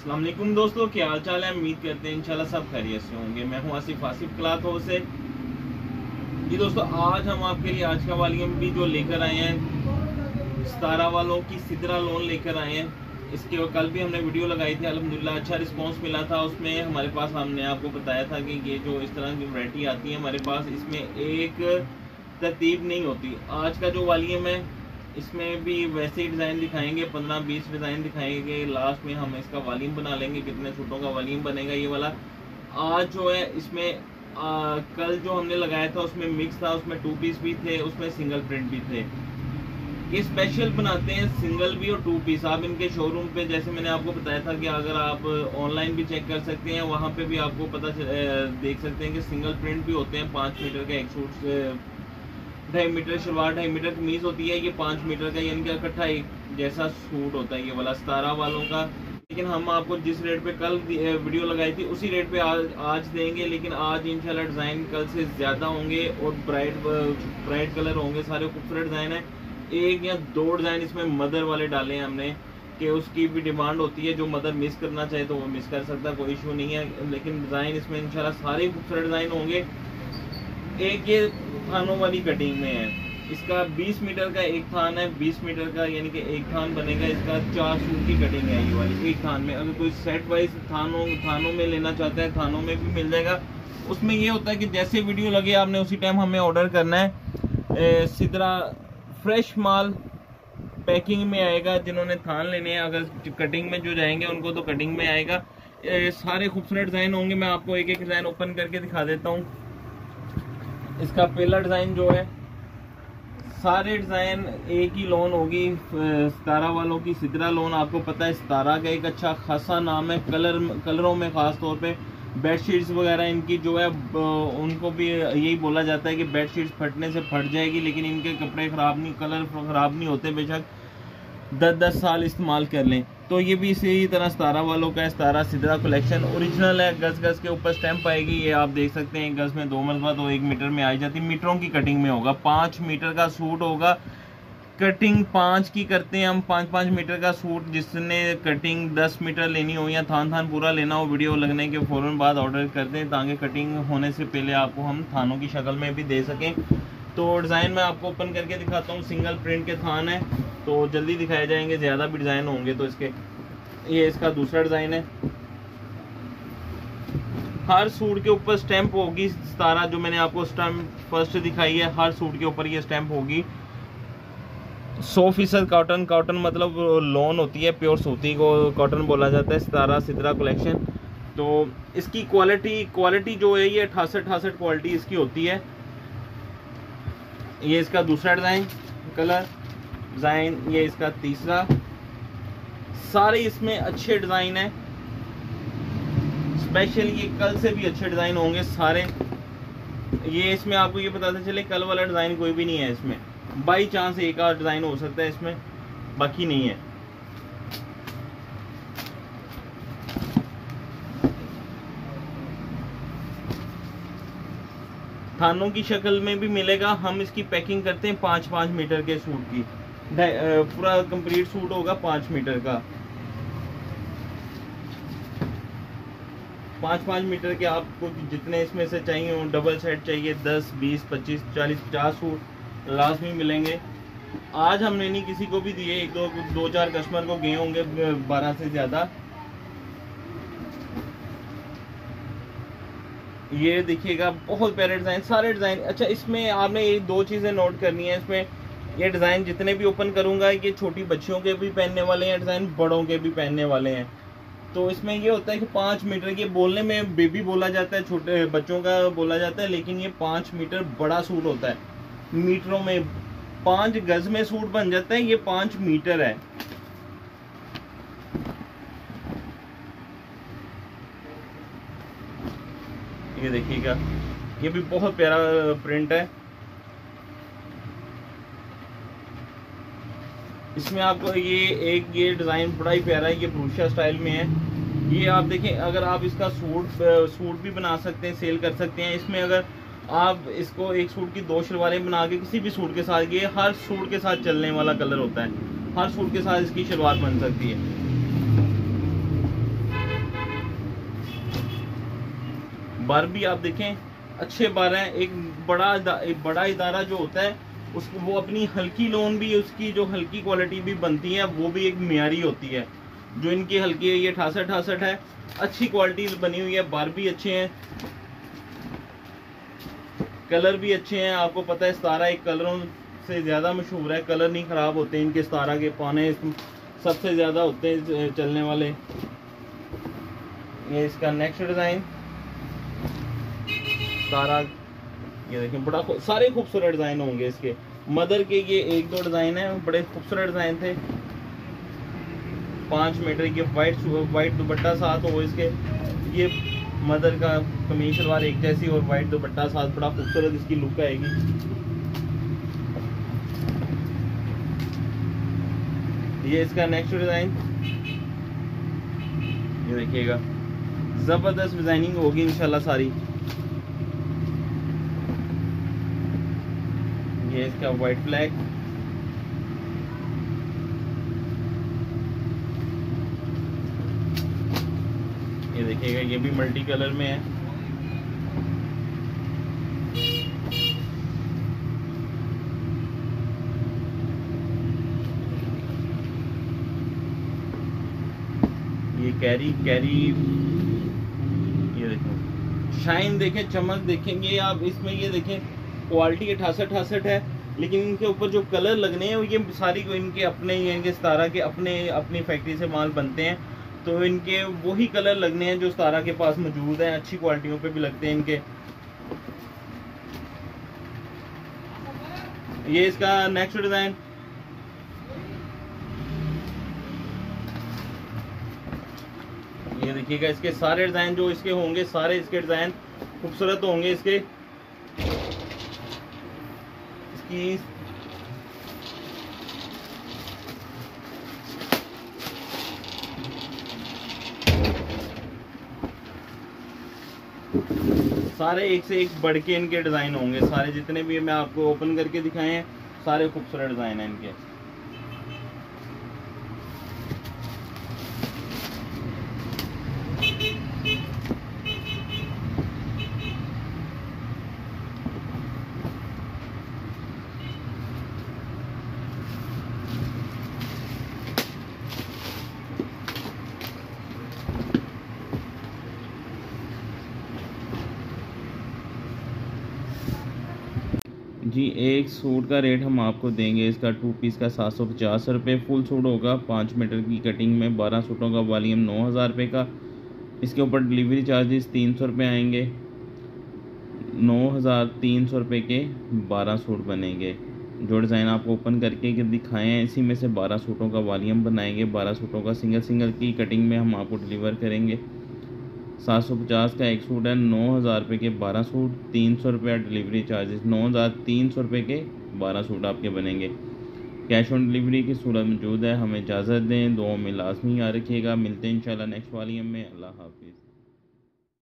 अस्सलाम वालेकुम दोस्तों, क्या हाल चाल है। उम्मीद करते हैं इंशाल्लाह सब खैरियत से होंगे। मैं हूं आसिफ क्लॉथ हाउस से। जी दोस्तों, आज हम आपके लिए आज का वॉल्यूम भी जो लेकर आए हैं, सतारा वालों की सिदरा लोन लेकर आए हैं। इसके कल भी हमने वीडियो लगाई थी, अल्हम्दुलिल्लाह अच्छा रिस्पांस मिला था। उसमें हमारे पास हमने आपको बताया था कि ये जो इस तरह की वैरायटी आती है हमारे पास, इसमें एक तरतीब नहीं होती। आज का जो वॉल्यूम है इसमें भी वैसे ही डिज़ाइन दिखाएंगे, 15-20 डिज़ाइन दिखाएंगे। लास्ट में हम इसका वॉल्यूम बना लेंगे, कितने सूटों का वॉल्यूम बनेगा ये वाला। आज जो है इसमें कल जो हमने लगाया था उसमें मिक्स था, उसमें 2 पीस भी थे, उसमें सिंगल प्रिंट भी थे। ये स्पेशल बनाते हैं सिंगल भी और 2 पीस। आप इनके शोरूम पे, जैसे मैंने आपको बताया था कि अगर आप ऑनलाइन भी चेक कर सकते हैं, वहाँ पे भी आपको देख सकते हैं कि सिंगल प्रिंट भी होते हैं। 5 मीटर का एक सूट, 2.5 मीटर शलवार, 2.5 मीटर कमीज होती है। ये 5 मीटर का यानी कि इकट्ठा एक जैसा सूट होता है ये वाला सतारा वालों का। लेकिन हम आपको जिस रेट पे कल वीडियो लगाई थी उसी रेट पे आज देंगे। लेकिन आज इंशाल्लाह डिज़ाइन कल से ज़्यादा होंगे और ब्राइट कलर होंगे, सारे खूबसूरत डिज़ाइन है। 1 या 2 डिज़ाइन इसमें मदर वाले डाले हैं हमने कि उसकी भी डिमांड होती है, जो मदर मिस करना चाहे तो वो मिस कर सकता है, कोई इशू नहीं है। लेकिन डिज़ाइन इसमें इंशाल्लाह सारे खूबसूरत डिज़ाइन होंगे। एक ये थानों वाली कटिंग में है, इसका 20 मीटर का एक थान है, 20 मीटर का यानी कि एक थान बनेगा। इसका 4 सूट की कटिंग है ये वाली एक थान में। अगर कोई सेट वाइज थानों में लेना चाहता है, थानों में भी मिल जाएगा। उसमें ये होता है कि जैसे वीडियो लगे आपने उसी टाइम हमें ऑर्डर करना है। सिदरा फ्रेश माल पैकिंग में आएगा। जिन्होंने थान लेने हैं, अगर कटिंग में जो जाएंगे उनको तो कटिंग में आएगा। सारे खूबसूरत डिज़ाइन होंगे। मैं आपको एक एक डिज़ाइन ओपन करके दिखा देता हूँ। इसका पहला डिज़ाइन जो है, सारे डिज़ाइन एक ही लोन होगी, सतारा वालों की सिदरा लोन। आपको पता है सतारा का एक अच्छा खासा नाम है कलरों में, ख़ास तौर पे बेडशीट्स वगैरह इनकी जो है उनको भी यही बोला जाता है कि बेडशीट्स फटने से फट जाएगी, लेकिन इनके कपड़े ख़राब नहीं, कलर ख़राब नहीं होते, बेशक 10-10 साल इस्तेमाल कर लें। तो ये भी इसी तरह सतारा वालों का है। सतारा सिदरा कलेक्शन ओरिजिनल है। गज के ऊपर स्टैंप आएगी, ये आप देख सकते हैं। गज में 2 मरतबा तो 1 मीटर में आई जाती, मीटरों की कटिंग में होगा। 5 मीटर का सूट होगा, कटिंग 5 की करते हैं हम। 5-5 मीटर का सूट, जिसने कटिंग 10 मीटर लेनी हो या थान पूरा लेना हो, वीडियो लगने के फ़ौरन बाद ऑर्डर कर दें, ताकि कटिंग होने से पहले आपको हम थानों की शक्ल में भी दे सकें। तो डिज़ाइन मैं आपको ओपन करके दिखाता हूँ। सिंगल प्रिंट के थान है तो जल्दी दिखाए जाएंगे, ज़्यादा भी डिज़ाइन होंगे तो इसके। ये इसका दूसरा डिज़ाइन है। हर सूट के ऊपर स्टैंप होगी सतारा, जो मैंने आपको स्टैंप फर्स्ट दिखाई है, हर सूट के ऊपर ये स्टैंप होगी। 100% कॉटन मतलब लोन होती है, प्योर सूती को कॉटन बोला जाता है। सतारा सिदरा कलेक्शन। तो इसकी क्वालिटी जो है ये 68 क्वालिटी इसकी होती है। ये इसका दूसरा डिज़ाइन कलर डिज़ाइन, ये इसका तीसरा। सारे इसमें अच्छे डिज़ाइन है, स्पेशल ये कल से भी अच्छे डिज़ाइन होंगे सारे। ये इसमें आपको ये बताते चले, कल वाला डिज़ाइन कोई भी नहीं है इसमें। बाई चांस एक आध डिज़ाइन हो सकता है इसमें, बाकी नहीं है। थानों की शक्ल में भी मिलेगा। हम इसकी पैकिंग करते हैं 5-5 मीटर के सूट की। पूरा कंप्लीट सूट होगा 5 मीटर का। 5-5 मीटर के आपको जितने इसमें से चाहिए हो, डबल सेट चाहिए, 10, 20, 25, 40, 50 सूट लाजमी मिलेंगे। आज हमने नहीं किसी को भी दिए, 2-4 कस्टमर को गए होंगे 12 से ज़्यादा। ये देखिएगा, बहुत प्यारे डिज़ाइन, सारे डिज़ाइन। अच्छा, इसमें आपने ये 2 चीज़ें नोट करनी है। इसमें ये डिज़ाइन जितने भी ओपन करूँगा, ये छोटी बच्चियों के भी पहनने वाले हैं डिज़ाइन, बड़ों के भी पहनने वाले हैं। तो इसमें ये होता है कि 5 मीटर, ये बोलने में बेबी बोला जाता है, छोटे बच्चों का बोला जाता है, लेकिन ये 5 मीटर बड़ा सूट होता है। मीटरों में 5 गज में सूट बन जाता है, ये 5 मीटर है। ये देखिएगा, ये भी बहुत प्यारा प्रिंट है। इसमें आपको ये डिज़ाइन बड़ा ही प्यारा है, ये ब्रूशा स्टाइल में है। ये आप देखें, अगर आप इसका सूट भी बना सकते हैं, सेल कर सकते हैं। इसमें अगर आप इसको एक सूट की 2 शलवारें बना के किसी भी सूट के साथ, ये हर सूट के साथ चलने वाला कलर होता है, हर सूट के साथ इसकी शलवार बन सकती है। बारबी आप देखें अच्छे बार हैं। एक बड़ा इदारा जो होता है उसको वो अपनी हल्की लोन भी, उसकी जो हल्की क्वालिटी भी बनती है वो भी एक मियारी होती है। जो इनकी हल्की है ये 68 है, अच्छी क्वालिटी बनी हुई है। बार भी अच्छे हैं, कलर भी अच्छे हैं। आपको पता है सतारा एक कलरों से ज्यादा मशहूर है, कलर नहीं खराब होते इनके। सतारा के पाने सबसे ज्यादा होते हैं चलने वाले। ये इसका नेक्स्ट डिजाइन सतारा, ये देखें बड़ा सारे खूबसूरत डिजाइन होंगे इसके। मदर के ये 1-2 डिजाइन है, बड़े खूबसूरत डिजाइन थे। 5 मीटर के वाइट दुपट्टा साथ हो इसके। ये मदर का कमीज शलवार एक जैसी और वाइट दुपट्टा साथ, बड़ा खूबसूरत इसकी लुक आएगी। ये इसका नेक्स्ट डिजाइन, ये देखिएगा जबरदस्त डिजाइनिंग होगी इंशाल्लाह सारी। ये इसका वाइट ब्लैक, ये देखिएगा ये भी मल्टी कलर में है। ये कैरी, ये देखो शाइन देखें, चमक देखेंगे आप इसमें। ये देखें क्वालिटी 68 है, लेकिन इनके ऊपर जो कलर लगने हैं ये सारी को इनके अपने ही, इनके सतारा के अपनी फैक्ट्री से माल बनते हैं, तो इनके वही कलर लगने हैं जो सतारा के पास मौजूद है। अच्छी क्वालिटियों पे भी लगते हैं इनके। ये इसका नेक्स्ट डिजाइन, ये देखिएगा इसके सारे डिजाइन जो इसके होंगे, सारे इसके डिजाइन खूबसूरत होंगे इसके। इसकी सारे एक से एक बढ़ के इनके डिजाइन होंगे। सारे जितने भी मैं आपको ओपन करके दिखाए हैं सारे खूबसूरत डिजाइन हैं इनके। जी एक सूट का रेट हम आपको देंगे इसका 2 पीस का 750 रुपये। फुल सूट होगा 5 मीटर की कटिंग में, 12 सूटों का वॉल्यूम 9000 रुपये का। इसके ऊपर डिलीवरी चार्जेस 300 रुपये आएंगे। 9300 रुपये के 12 सूट बनेंगे। जो डिज़ाइन आपको ओपन करके दिखाए हैं इसी में से 12 सूटों का वॉल्यूम बनाएंगे। 12 सूटों का सिंगल की कटिंग में हम आपको डिलीवर करेंगे। 750 का एक सूट है, 9000 रुपये के 12 सूट, 300 रुपया डिलीवरी चार्जेस, 9300 रुपये के 12 सूट आपके बनेंगे। कैश ऑन डिलीवरी की सूरत मौजूद है। हमें इजाज़त दें, दुआओं में लाजमी याद रखिएगा। मिलते हैं इंशाल्लाह नेक्स्ट वॉल्यूम में। अल्लाह हाफिज़।